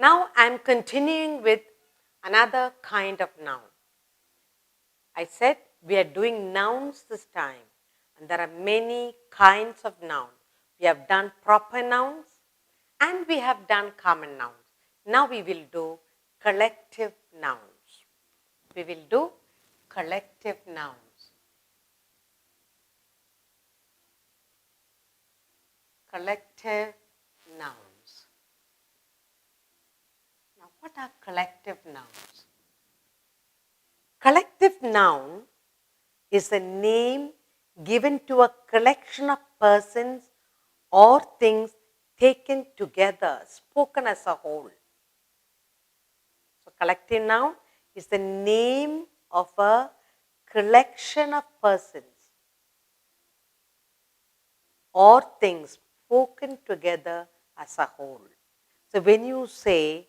Now I am continuing with another kind of noun. I said we are doing nouns this time, and there are many kinds of nouns. We have done proper nouns and we have done common nouns. Now we will do collective nouns. We will do collective nouns. Collective nouns. Now, what are collective nouns? Collective noun is a name given to a collection of persons or things taken together, spoken as a whole. So, collective noun is the name of a collection of persons or things spoken together as a whole. So, when you see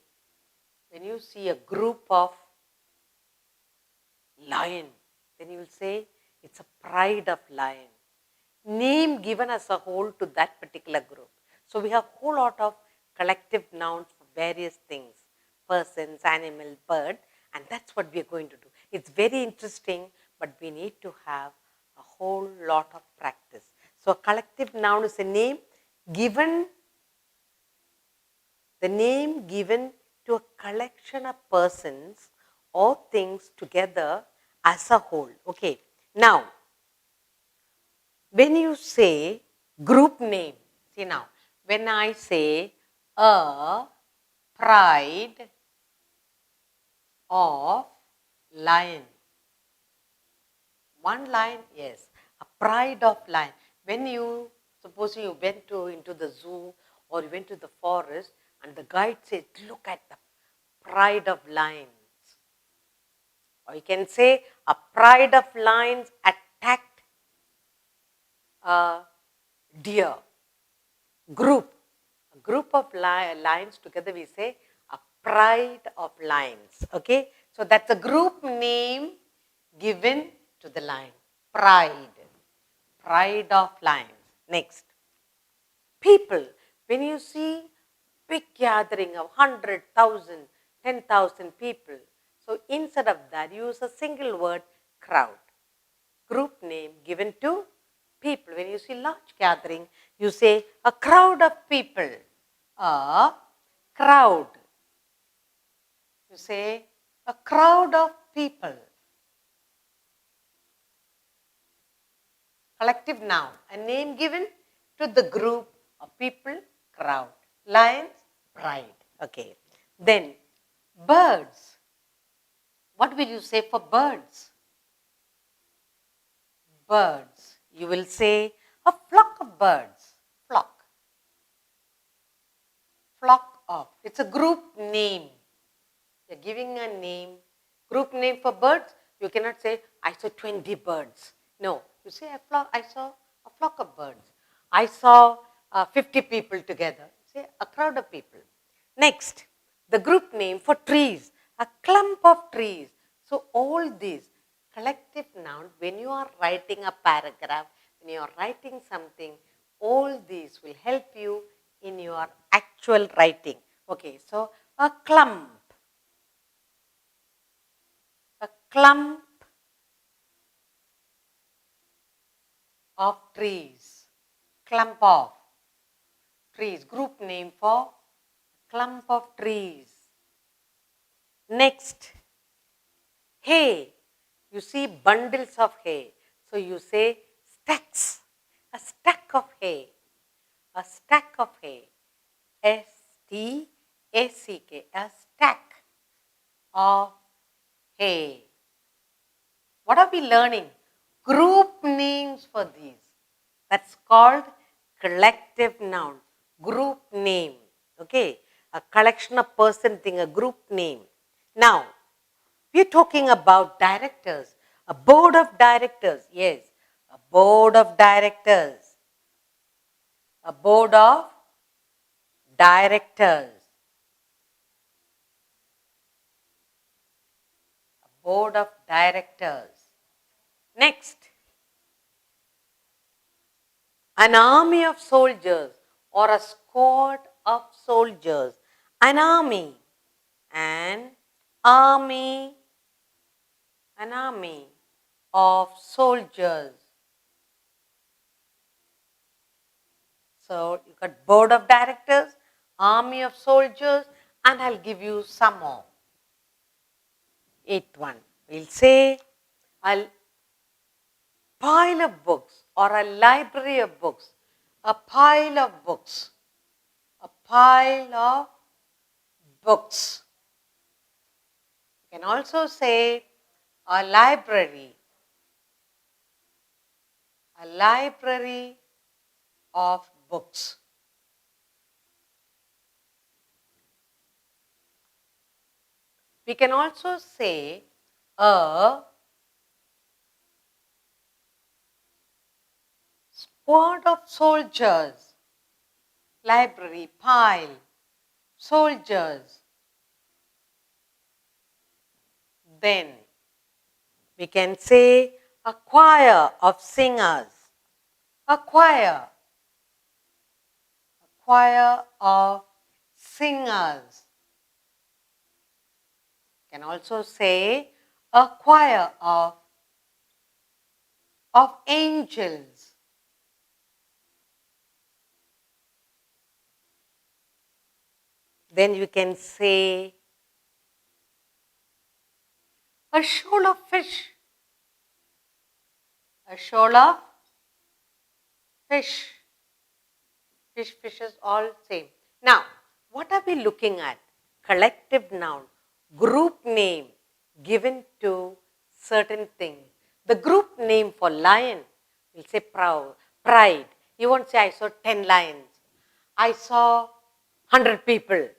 a group of lion, then you will say it's a pride of lion. Name given as a whole to that particular group. So we have a whole lot of collective nouns for various things, persons, animal, bird, and that's what we are going to do. It's very interesting, but we need to have a whole lot of practice. So a collective noun is a name given to a collection of persons or things together as a whole. Okay. Now, when you say group name, see now, when I say a pride of lion, one lion, yes, a pride of lion. When you, suppose you went into the zoo or you went to the forest and the guide said, look at the pride of lions. Or you can say a pride of lions attacked a deer. Group. A group of lions together we say a pride of lions. Okay. So that's a group name given to the lion. Pride. Pride of lions. Next. People. When you see big gathering of 100,000, 10,000 people. So instead of that, use a single word, crowd. Group name given to people. When you see large gathering, you say a crowd of people. A crowd. You say a crowd of people. Collective noun. A name given to the group of people, crowd. Lions, pride. Okay. Then birds. What will you say for birds? Birds. You will say a flock of birds. Flock. Flock of. It's a group name. You're giving a name. Group name for birds. You cannot say, I saw 20 birds. No. You say, I saw a flock of birds. I saw 50 people together. Say, a crowd of people. Next, the group name for trees. A clump of trees. So all these collective nouns, when you are writing a paragraph, when you are writing something, all these will help you in your actual writing. Okay, so a clump. A clump of trees. Clump of trees. Group name for clump of trees. Next, hay. You see bundles of hay. So you say stacks. A stack of hay. A stack of hay. S-T-A-C-K. A stack of hay. What are we learning? Group names for these. That's called collective noun. Group name. Okay. A collection of person thing, a group name. Now, we are talking about directors. A board of directors. Yes. A board of directors. A board of directors. A board of directors. Next, an army of soldiers or a squad of soldiers. An army. an army, an army of soldiers. So you got board of directors, army of soldiers, and I'll give you some more. Eighth one, we'll say a pile of books or a library of books, a pile of books, a pile of books. You can also say a library of books. We can also say a squad of soldiers, library, pile, soldiers. Then we can say a choir of singers, a choir of singers. You can also say a choir of angels. Then you can say a shoal of fish, a shoal of fish. Fishes, all same. Now, what are we looking at? Collective noun, group name given to certain things. The group name for lion, we'll say pride. You won't say, I saw 10 lions. I saw 100 people.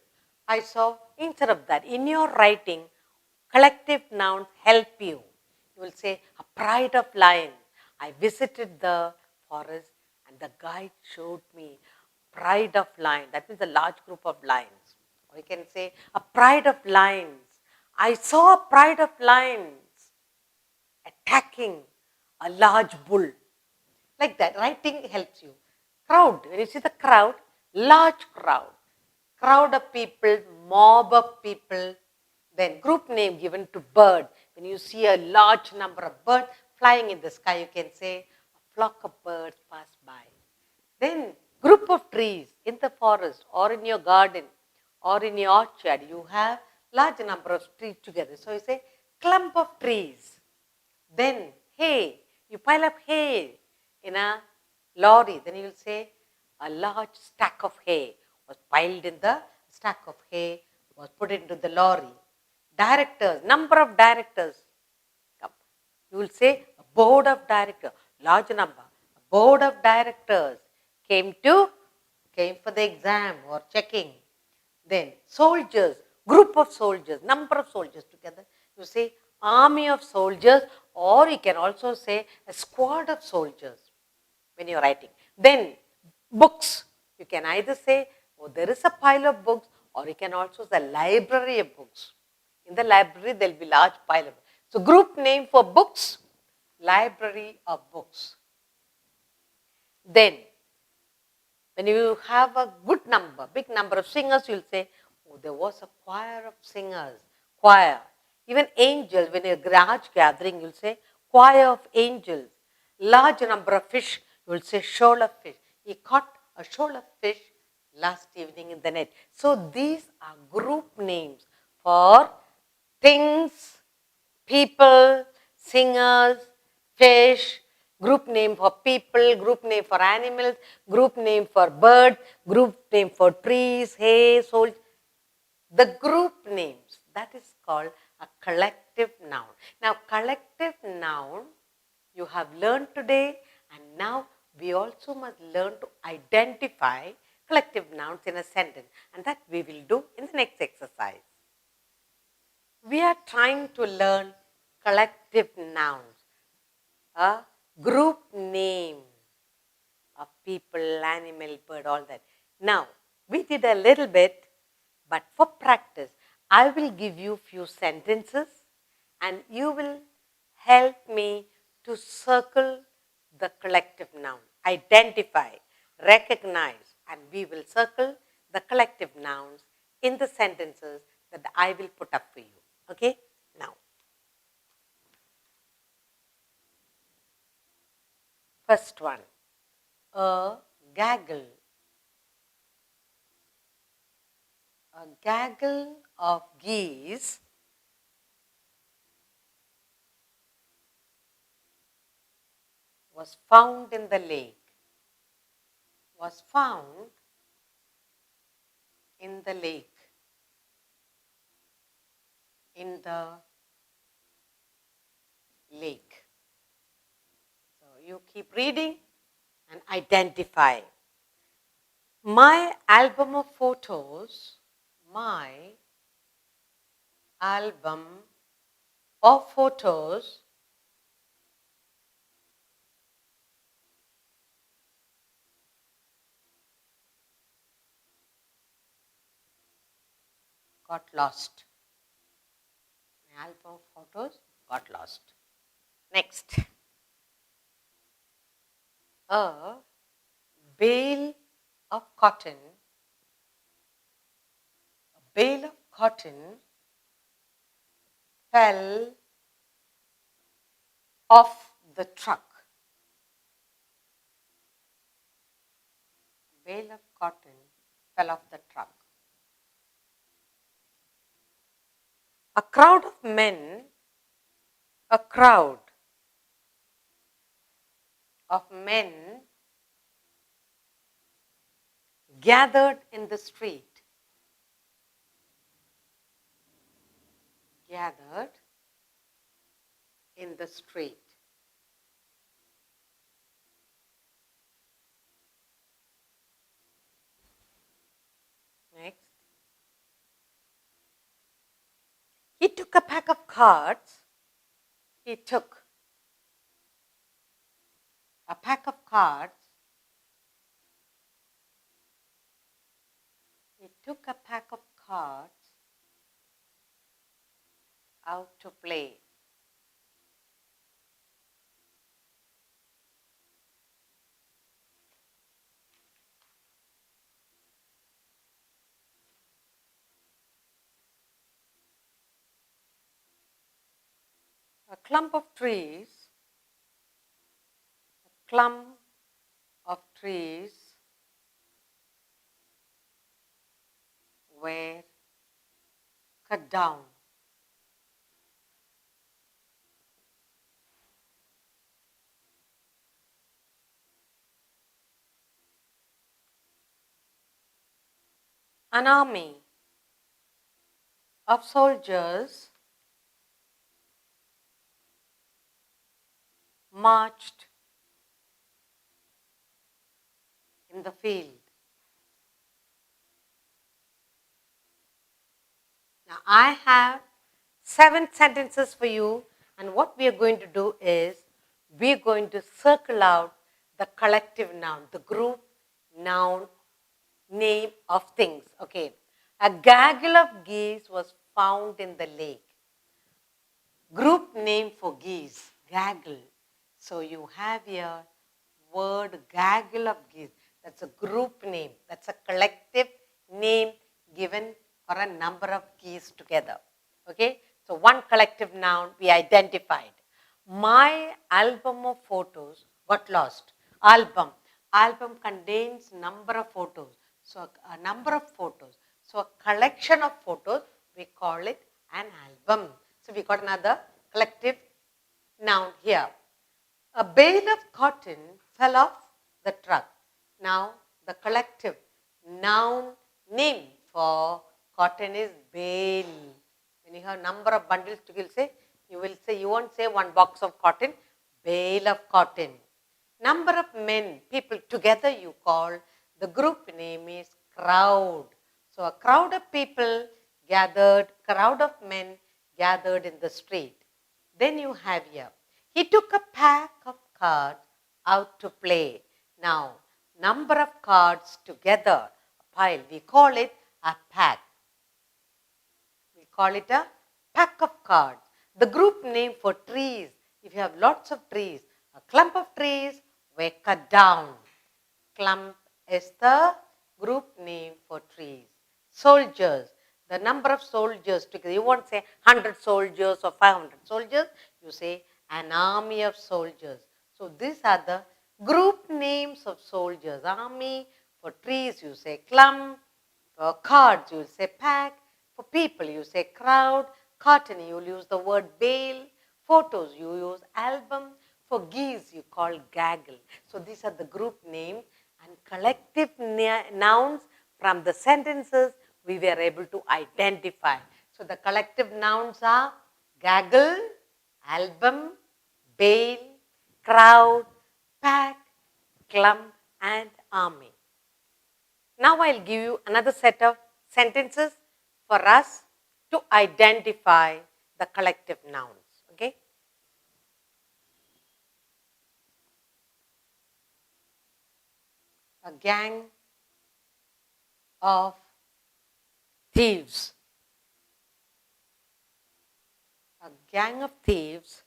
I saw, instead of that, in your writing, collective nouns help you. You will say, a pride of lion. I visited the forest and the guide showed me pride of lion. That means a large group of lions. Or you can say, a pride of lions. I saw a pride of lions attacking a large bull. Like that, writing helps you. Crowd, when you see the crowd, large crowd of people, mob of people. Then group name given to bird. When you see a large number of birds flying in the sky, you can say a flock of birds pass by. Then group of trees in the forest or in your garden or in your orchard, you have large number of trees together. So you say clump of trees. Then hay, you pile up hay in a lorry. Then you will say a large stack of hay was piled in the stack of hay was put into the lorry. Directors, number of directors. You will say a board of directors, large number. A board of directors came for the exam or checking. Then soldiers, group of soldiers, number of soldiers together. You say army of soldiers, or you can also say a squad of soldiers when you're writing. Then books, you can either say, oh, there is a pile of books, or you can also say library of books. In the library, there will be large pile of books. So group name for books, library of books. Then when you have a good number, big number of singers, you'll say, oh, there was a choir of singers. Choir. Even angels, when you're large gathering, you'll say choir of angels. Large number of fish, you'll say shoal of fish. He caught a shoal of fish last evening in the net. So these are group names for things, people, singers, fish, group name for people, group name for animals, group name for birds, group name for trees, hay, soul. The group names, that is called a collective noun. Now, collective noun you have learned today, and now we also must learn to identify collective nouns in a sentence, and that we will do in the next exercise. We are trying to learn collective nouns, a group name of people, animal, bird, all that. Now, we did a little bit, but for practice, I will give you few sentences and you will help me to circle the collective noun, identify, recognize, and we will circle the collective nouns in the sentences that I will put up for you. Okay? Now, first one, a gaggle. A gaggle of geese was found in the lake. Was found in the lake. In the lake. So you keep reading and identify. My album of photos, my album of photos got lost. My album of photos got lost. Next. A bale of cotton, a bale of cotton fell off the truck. A bale of cotton fell off the truck. A crowd of men, a crowd of men gathered in the street. Gathered in the street. Next. He took a pack of cards. He took a pack of cards. He took a pack of cards out to play. A clump of trees, a clump of trees were cut down. An army of soldiers marched in the field. Now, I have 7 sentences for you, and what we are going to do is we are going to circle out the collective noun, the group noun name of things. Okay. A gaggle of geese was found in the lake. Group name for geese, gaggle. So you have here word gaggle of geese. That's a group name. That's a collective name given for a number of geese together. Okay. So one collective noun we identified. My album of photos got lost. Album. Album contains number of photos. So a number of photos. So a collection of photos, we call it an album. So we got another collective noun here. A bale of cotton fell off the truck. Now the collective noun name for cotton is bale. When you have number of bundles, you won't say one box of cotton, bale of cotton. Number of men, people together you call, the group name is crowd. So a crowd of people gathered, crowd of men gathered in the street. Then you have here, he took a pack of cards out to play. Now, number of cards together, a pile, we call it a pack. We call it a pack of cards. The group name for trees, if you have lots of trees, a clump of trees were cut down. Clump is the group name for trees. Soldiers, the number of soldiers together. You won't say 100 soldiers or 500 soldiers. You say an army of soldiers. So these are the group names of soldiers. Army, for trees you say clump, for cards you will say pack, for people you say crowd, cotton you will use the word bale, photos you use album, for geese you call gaggle. So these are the group names and collective nouns from the sentences we were able to identify. So the collective nouns are gaggle, album, bale, crowd, pack, clump and army. Now I'll give you another set of sentences for us to identify the collective nouns. Okay? A gang of thieves. A gang of thieves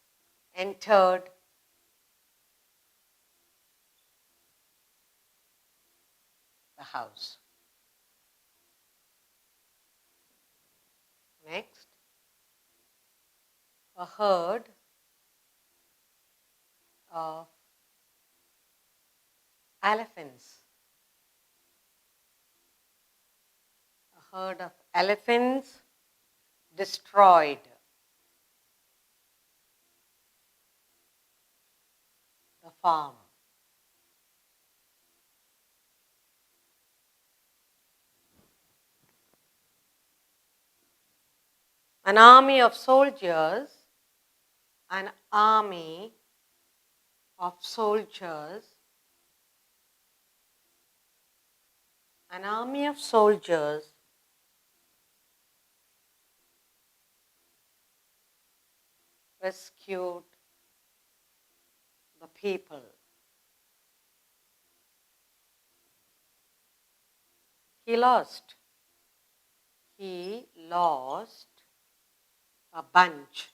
entered the house. Next, a herd of elephants. A herd of elephants destroyed the farm. An army of soldiers, an army of soldiers, an army of soldiers rescued the people. He lost a bunch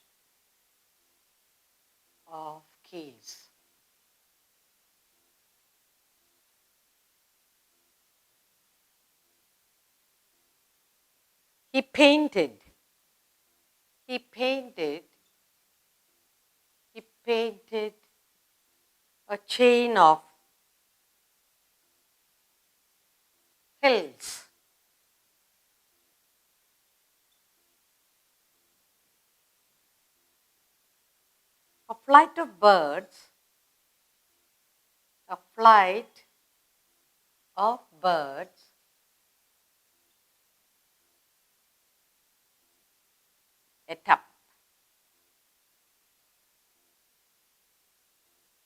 of keys. He painted a chain of hills. A flight of birds ate up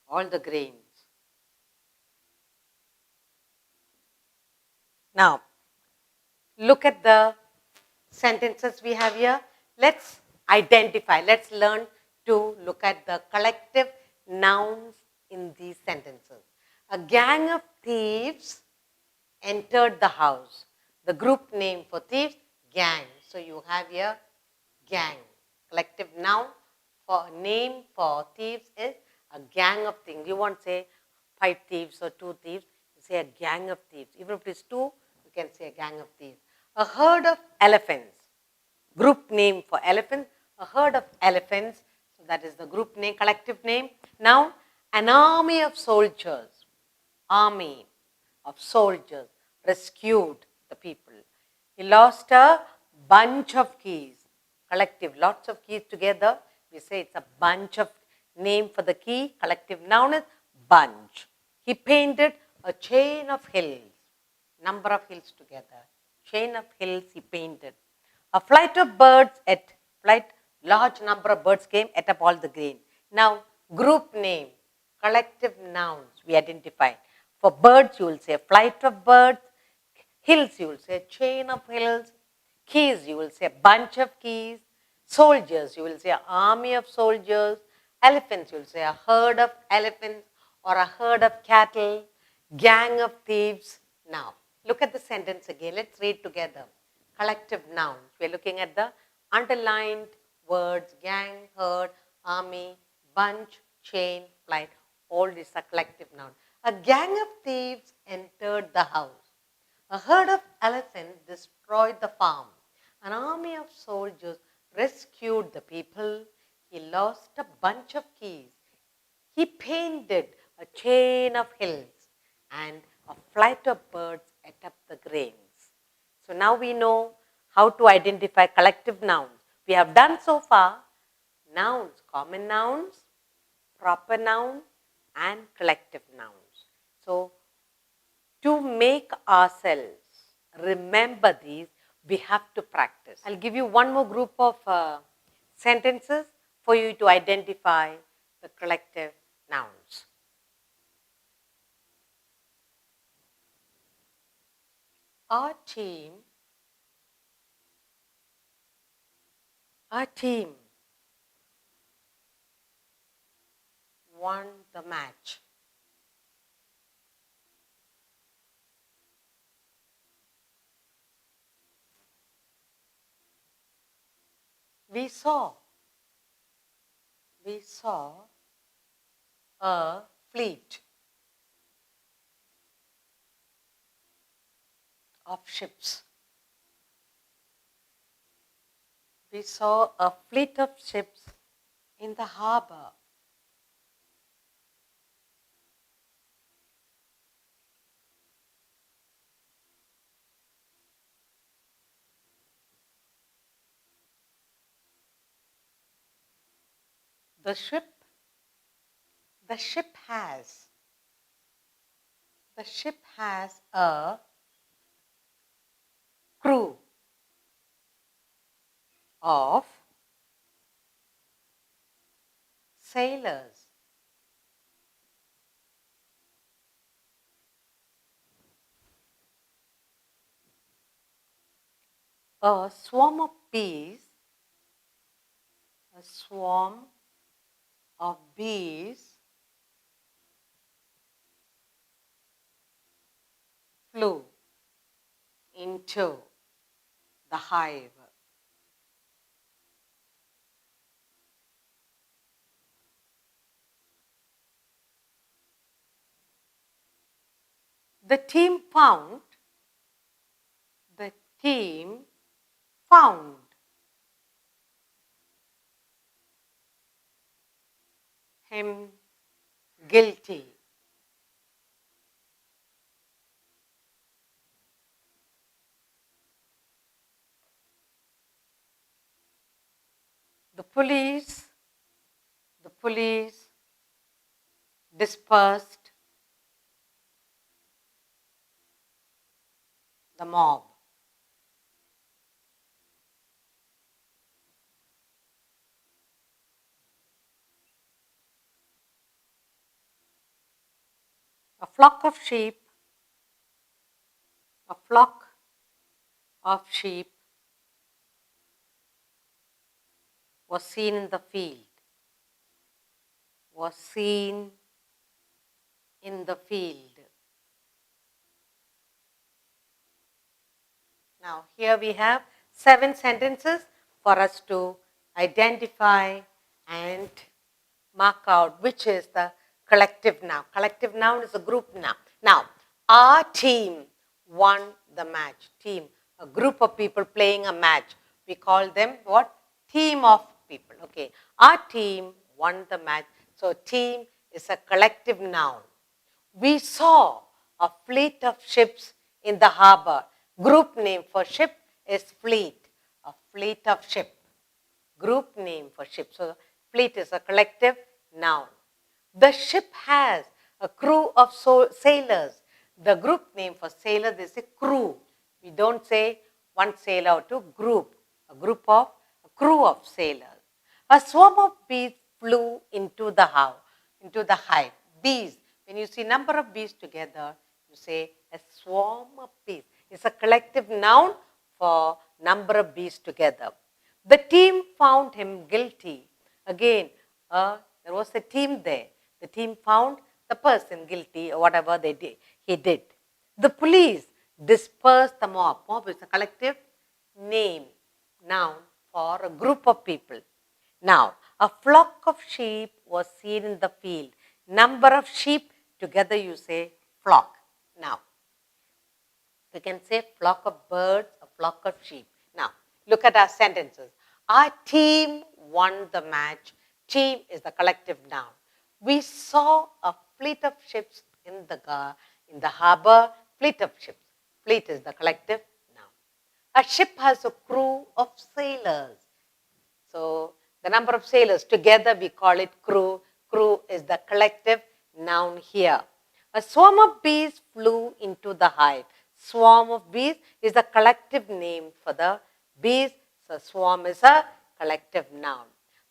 all the grains. Now, look at the sentences we have here. Let's identify, let's learn to look at the collective nouns in these sentences. A gang of thieves entered the house. The group name for thieves, gang. So you have here gang. Collective noun for name for thieves is a gang of thieves. You won't say 5 thieves or 2 thieves. You say a gang of thieves. Even if it is 2, you can say a gang of thieves. A herd of elephants. Group name for elephants. A herd of elephants. So that is the group name, collective name. Now, an army of soldiers. Army of soldiers rescued the people. He lost a bunch of keys. Collective, lots of keys together. We say it's a bunch of name for the key. Collective noun is bunch. He painted a chain of hills. Number of hills together. Chain of hills he painted. A flight of birds large number of birds came, ate up all the grain. Now, group name, collective nouns we identify. For birds, you will say a flight of birds. Hills, you will say a chain of hills. Keys, you will say a bunch of keys. Soldiers, you will say an army of soldiers. Elephants, you will say a herd of elephants or a herd of cattle. Gang of thieves. Now, look at the sentence again. Let's read together. Collective nouns. We are looking at the underlined words, gang, herd, army, bunch, chain, flight. All these are collective nouns. A gang of thieves entered the house. A herd of elephants destroyed the farm. An army of soldiers rescued the people. He lost a bunch of keys. He painted a chain of hills, and a flight of birds ate up the grains. So now we know how to identify collective nouns. We have done so far nouns, common nouns, proper noun, and collective nouns. So to make ourselves remember these, we have to practice. I'll give you one more group of sentences for you to identify the collective nouns. Our team won the match. We saw a fleet of ships. We saw a fleet of ships in the harbor. The ship has a crew of sailors. A swarm of bees flew into the hive. The team found him guilty. The police dispersed the mob. A flock of sheep was seen in the field. Now, here we have 7 sentences for us to identify and mark out which is the collective noun. Collective noun is a group noun. Now, our team won the match. Team, a group of people playing a match. We call them what? Team of people. Okay. Our team won the match. So, team is a collective noun. We saw a fleet of ships in the harbor. Group name for ship is fleet. A fleet of ship. Group name for ship. So, fleet is a collective noun. The ship has a crew of sailors. The group name for sailor is a crew. We don't say one sailor or two, group. A crew of sailors. A swarm of bees flew into the hive. Bees. When you see number of bees together, you say a swarm of bees. It's a collective noun for number of bees together. The team found him guilty. Again, there was a team there. The team found the person guilty or whatever he did. The police dispersed the mob. Mob is a collective noun for a group of people. Now, a flock of sheep was seen in the field. Number of sheep, together you say flock. Now, we can say flock of birds, a flock of sheep. Now, Look at our sentences. Our team won the match. Team is the collective noun. We saw a fleet of ships in the harbor. Fleet of ships. Fleet is the collective noun. A ship has a crew of sailors. So the number of sailors together we call it crew. Crew is the collective noun here. A swarm of bees flew into the hive. Swarm of bees is the collective name for the bees. So swarm is a collective noun.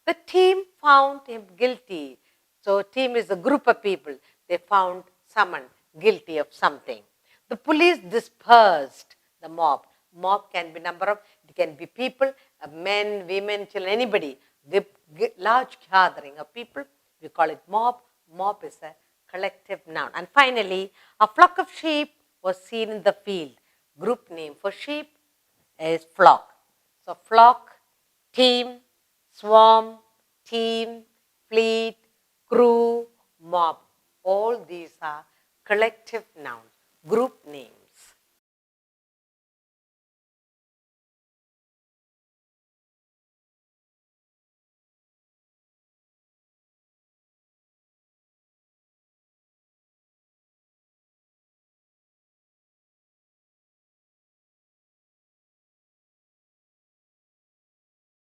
The team found him guilty. So team is a group of people. They found someone guilty of something. The police dispersed the mob. Mob can be number of, it can be people, men, women, children, anybody. The large gathering of people, we call it mob. Mob is a collective noun. And finally, a flock of sheep was seen in the field. Group name for sheep is flock. So flock, team, swarm, team, fleet, crew, mob. All these are collective nouns, group names.